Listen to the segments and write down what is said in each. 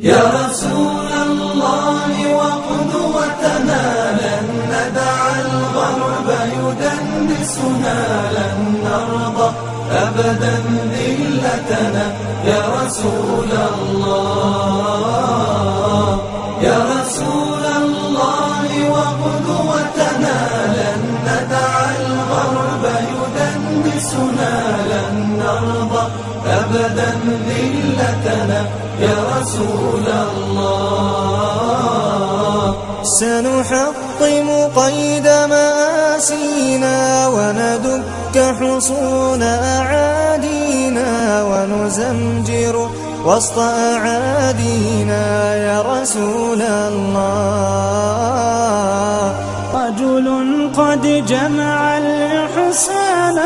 يا رسول الله وقدوتنا لن ندع الغرب يدنسنا، لن نرضى أبدا ذلتنا يا رسول الله. يا رسول الله وقدوتنا لن ندع الغرب يدنسنا، لن نرضى أبدا ذلتنا يا رسول الله. سنحطم قيد مآسينا وندك حصون أعادينا، ونزمجر وسط أعادينا يا رسول الله. رجل قد جمع الإحسان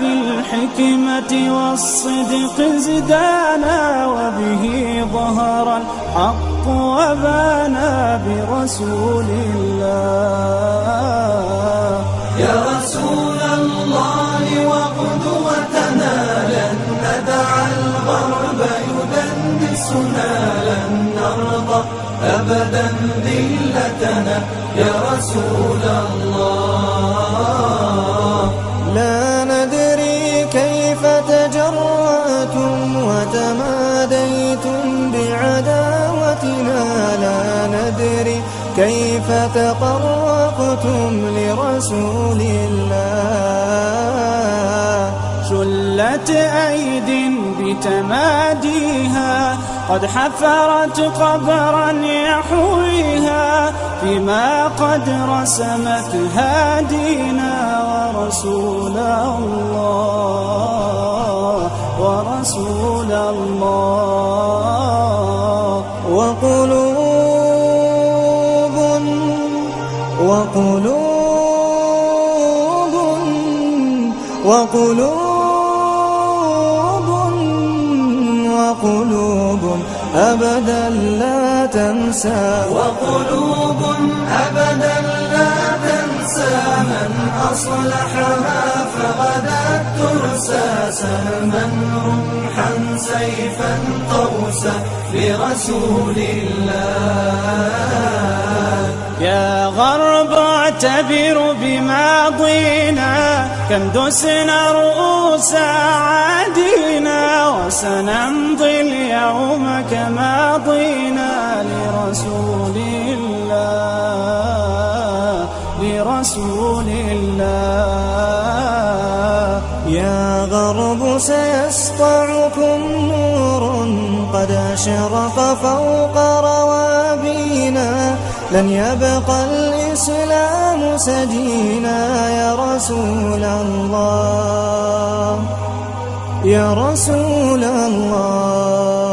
بالحكمة والصدق زدانا، وبه ظهر الحق وبانا برسول الله. يا رسول الله وقدوتنا لن ندع الغرب يدنسنا، لن نرضى أبدا ذلتنا يا رسول الله. لا ندري كيف تجرأتم وتماديتم بعداوتنا، لا ندري كيف تقرقتم لرسول الله. شلت أيد بتماديها قد حفرت قبرا يحويها، فيما قد رسمت هادينا ورسول الله، ورسول الله. وقلوب أبدا لا تنسى، وقلوب أبدا لا تنسى من أصلحها فغدت ترسى، سلما رمحا سيفا قوسا لرسول الله. يا غرب اعتبر بماضينا، كم دسنا رؤوس عادينا، وسنمضي اليوم كماضينا لرسول الله، لرسول الله. يا غرب سيسطعكم نور قد أشرق فوق روابينا، لن يبقى الإسلام سجينا يا رسول الله، يا رسول الله.